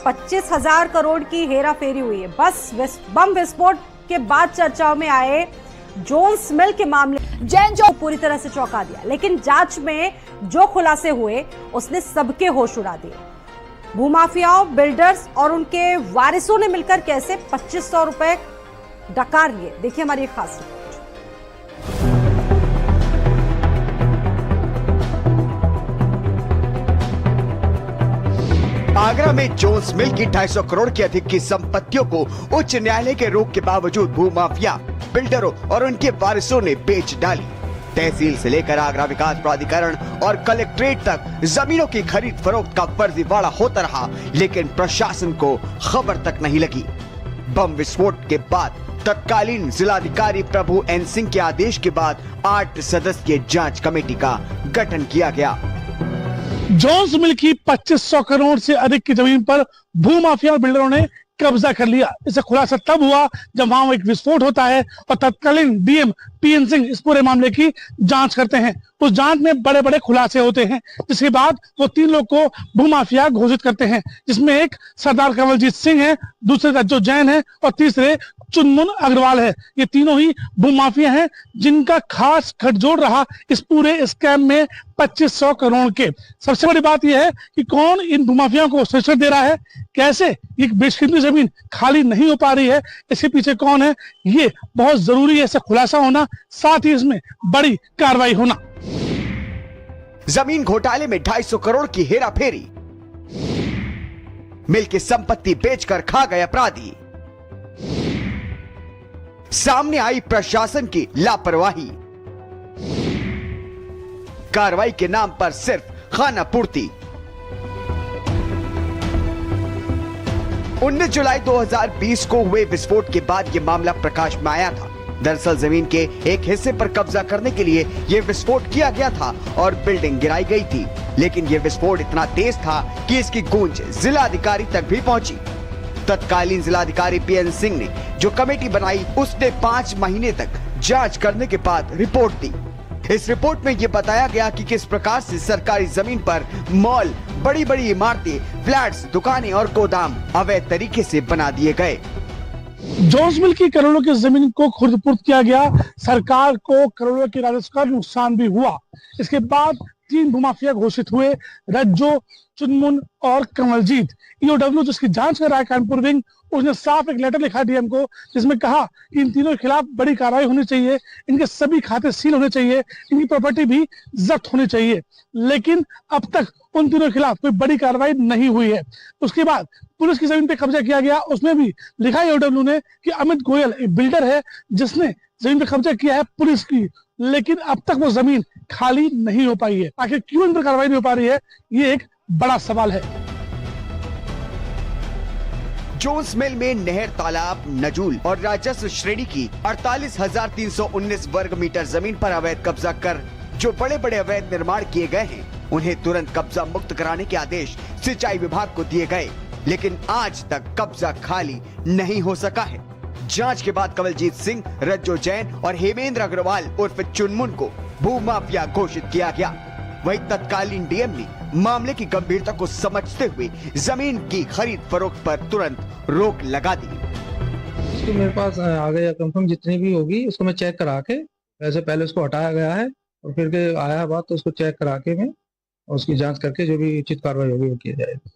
25,000 करोड़ की हेराफेरी हुई है। बम विस्फोट के बाद चर्चाओं में आए जोन्स मिल के मामले जैन जो पूरी तरह से चौंका दिया, लेकिन जांच में जो खुलासे हुए उसने सबके होश उड़ा दिए। भूमाफियाओं, बिल्डर्स और उनके वारिसों ने मिलकर कैसे 2500 रुपए डकार लिए, देखिए हमारी एक खास रिपोर्ट। आगरा में जोन्स मिल की 250 करोड़ की अधिक की संपत्तियों को उच्च न्यायालय के रोक के बावजूद भूमाफिया, बिल्डरों और उनके वारिसों ने बेच डाली। तहसील से लेकर आगरा विकास प्राधिकरण और कलेक्ट्रेट तक जमीनों की खरीद फरोख्त का फर्जीवाड़ा होता रहा, लेकिन प्रशासन को खबर तक नहीं लगी। बम विस्फोट के बाद तत्कालीन जिलाधिकारी प्रभु एन सिंह के आदेश के बाद 8 सदस्यीय जांच कमेटी का गठन किया गया। जोन्स मिल की 2500 करोड़ से अधिक की जमीन पर भूमाफिया और बिल्डरों ने कब्जा कर लिया। इसका खुलासा तब हुआ जब वहां एक विस्फोट होता है और तत्कालीन डीएम पीएन सिंह इस पूरे मामले की जांच करते हैं। उस जांच में बड़े बड़े खुलासे होते हैं, जिसके बाद वो 3 लोग को भूमाफिया घोषित करते हैं, जिसमें एक सरदार कमलजीत सिंह है, दूसरे रज्जो जैन है और तीसरे चुनमुन अग्रवाल है। ये तीनों ही भूमाफिया हैं जिनका खास गठजोड़ रहा इस पूरे स्कैम में 2500 करोड़ के। सबसे बड़ी बात यह है कि कौन इन भूमाफियाओं को सब्सिडी दे रहा है, कैसे ये बेशकीमती जमीन खाली नहीं हो पा रही है, इसके पीछे कौन है, ये बहुत जरूरी है। इसका खुलासा होना, साथ ही इसमें बड़ी कार्रवाई होना। जमीन घोटाले में 250 करोड़ की हेराफेरी, मिल की संपत्ति बेचकर खा गए अपराधी, सामने आई प्रशासन की लापरवाही, कार्रवाई के नाम पर सिर्फ खाना पूर्ति। 19 जुलाई 2020 को हुए विस्फोट के बाद यह मामला प्रकाश में आया था। दरअसल जमीन के एक हिस्से पर कब्जा करने के लिए यह विस्फोट किया गया था और बिल्डिंग गिराई गई थी, लेकिन यह विस्फोट इतना तेज था कि इसकी गूंज जिलाधिकारी तक भी पहुंची। तत्कालीन जिलाधिकारी पीएन सिंह ने जो कमेटी बनाई, उसने 5 महीने तक जांच करने के बाद रिपोर्ट दी। इस रिपोर्ट में यह बताया गया कि किस प्रकार से सरकारी जमीन पर मॉल, बड़ी बड़ी इमारतें, फ्लैट्स, दुकानें और गोदाम अवैध तरीके से बना दिए गए। जोन्स मिल की करोड़ों की जमीन को खुर्द-पुर्द किया गया, सरकार को करोड़ों की राजस्व का नुकसान भी हुआ। इसके बाद 3 भूमाफिया घोषित हुए, रज्जो, चुनमुन और कमलजीत। ईओडब्ल्यू जिसकी जांच कर रहा है कानपुर विंग, उसने साफ एक लेटर लिखा डीएम को, जिसमें कहा कि इन तीनों के खिलाफ बड़ी कार्रवाई होनी चाहिए, इनके सभी खाते सील होने चाहिए, इनकी प्रॉपर्टी भी जब्त होनी चाहिए। लेकिन अब तक उन तीनों के खिलाफ कोई बड़ी कार्रवाई नहीं हुई है। उसके बाद पुलिस की जमीन पे कब्जा किया गया, उसमें भी लिखा ईओडब्ल्यू ने कि अमित गोयल एक बिल्डर है जिसने जमीन पे कब्जा किया है पुलिस की, लेकिन अब तक वो जमीन खाली नहीं हो पाई है। आखिर क्यों इन पर कार्रवाई नहीं हो पा रही है, ये एक बड़ा सवाल है। जोन्स मिल में नहर, तालाब, नजूल और राजस्व श्रेणी की 48,319 वर्ग मीटर जमीन पर अवैध कब्जा कर जो बड़े बड़े अवैध निर्माण किए गए हैं, उन्हें तुरंत कब्जा मुक्त कराने के आदेश सिंचाई विभाग को दिए गए, लेकिन आज तक कब्जा खाली नहीं हो सका है। जांच के बाद कमलजीत सिंह, रज्जो जैन और हेमेंद्र अग्रवाल उर्फ चुनमुन को भूमाफिया घोषित किया गया। वहीं तत्कालीन डीएम ने मामले की गंभीरता को समझते हुए जमीन की खरीद फरोख्त पर तुरंत रोक लगा दी। इसको मेरे पास आ गया कंफर्म, जितनी भी होगी उसको मैं चेक करा के, वैसे पहले उसको हटाया गया है और फिर के आया बात तो उसको चेक करा के मैं उसकी जांच करके जो भी उचित कार्रवाई होगी वो की जाएगी।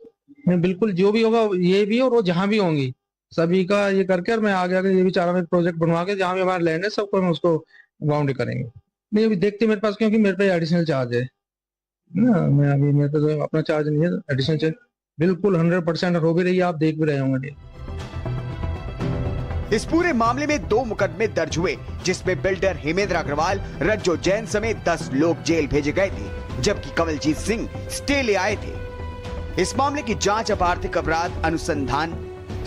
मैं बिल्कुल जो भी होगा, ये भी और वो जहाँ भी होंगी सभी का ये करके, और मैं आगे ये भी चाह रहा हूँ प्रोजेक्ट बनवा के जहाँ भी हमारा लैंड है सबको हम उसको बाउंड्री करेंगे। नहीं अभी देखते मेरे पास, क्योंकि मेरे पे एडिशनल चार्ज है ना, मैं अभी मेरे पे तो अपना चार्ज नहीं है, एडिशनल चार्ज बिल्कुल 100% हो भी रही है, आप देख भी रहे होंगे। इस पूरे मामले में 2 मुकदमे दर्ज हुए, जिसमें बिल्डर हेमेंद्र अग्रवाल, रज्जो जैन समेत 10 लोग जेल भेजे गए थे, जबकि कमलजीत सिंह स्टे ले आए थे। इस मामले की जांच अब आर्थिक अपराध अनुसंधान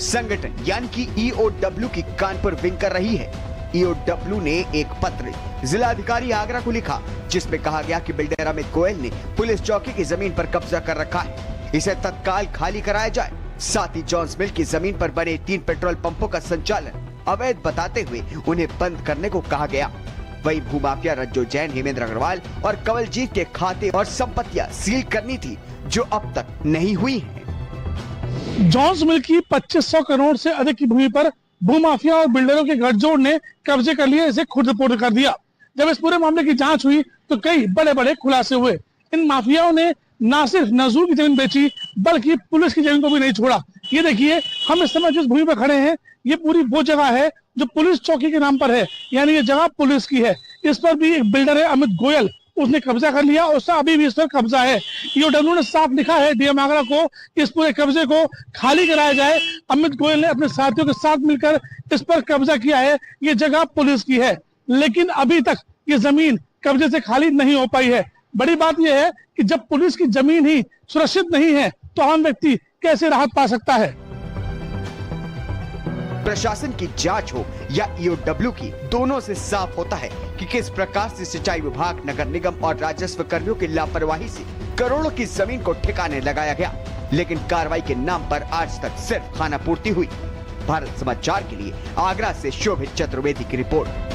संगठन यानी कि ईओडब्ल्यू की कानपुर विंग कर रही है। ईओडब्ल्यू ने एक पत्र जिलाधिकारी आगरा को लिखा, जिसमें कहा गया कि बिल्डर अमित गोयल ने पुलिस चौकी की जमीन पर कब्जा कर रखा है, इसे तत्काल खाली कराया जाए। साथ ही जोन्स मिल की जमीन पर बने 3 पेट्रोल पंपों का संचालन अवैध बताते हुए उन्हें बंद करने को कहा गया। वही भूमाफिया रज्जो जैन, हेमेंद्र अग्रवाल और कमलजीत के खाते और संपत्तियां सील करनी थी, जो अब तक नहीं हुई है। जॉन्स मिल की 2500 करोड़ से अधिक की भूमि पर भूमाफिया और बिल्डरों के गठजोड़ ने कब्जे कर लिए, इसे खुद रिपोर्ट कर दिया। जब इस पूरे मामले की जांच हुई तो कई बड़े बड़े खुलासे हुए। इन माफियाओं ने न सिर्फ नजूर की जमीन बेची बल्कि पुलिस की जमीन को भी नहीं छोड़ा। ये देखिए, हम इस समय जिस भूमि पर खड़े हैं ये पूरी वो जगह है जो पुलिस चौकी के नाम पर है, यानी ये जगह पुलिस की है। इस पर भी एक बिल्डर है अमित गोयल, उसने कब्जा कर लिया, उसका अभी भी इस पर कब्जा है। ईओडब्ल्यू ने साफ लिखा है डीएम आगरा को इस पूरे कब्जे को खाली कराया जाए। अमित गोयल ने अपने साथियों के साथ मिलकर इस पर कब्जा किया है। ये जगह पुलिस की है, लेकिन अभी तक ये जमीन कब्जे से खाली नहीं हो पाई है। बड़ी बात यह है कि जब पुलिस की जमीन ही सुरक्षित नहीं है तो आम व्यक्ति कैसे राहत पा सकता है। प्रशासन की जांच हो या ईओडब्ल्यू की, दोनों से साफ होता है कि किस प्रकार से सिंचाई विभाग, नगर निगम और राजस्व कर्मियों की लापरवाही से करोड़ों की जमीन को ठिकाने लगाया गया, लेकिन कार्रवाई के नाम पर आज तक सिर्फ खानापूर्ति हुई। भारत समाचार के लिए आगरा से शोभित चतुर्वेदी की रिपोर्ट।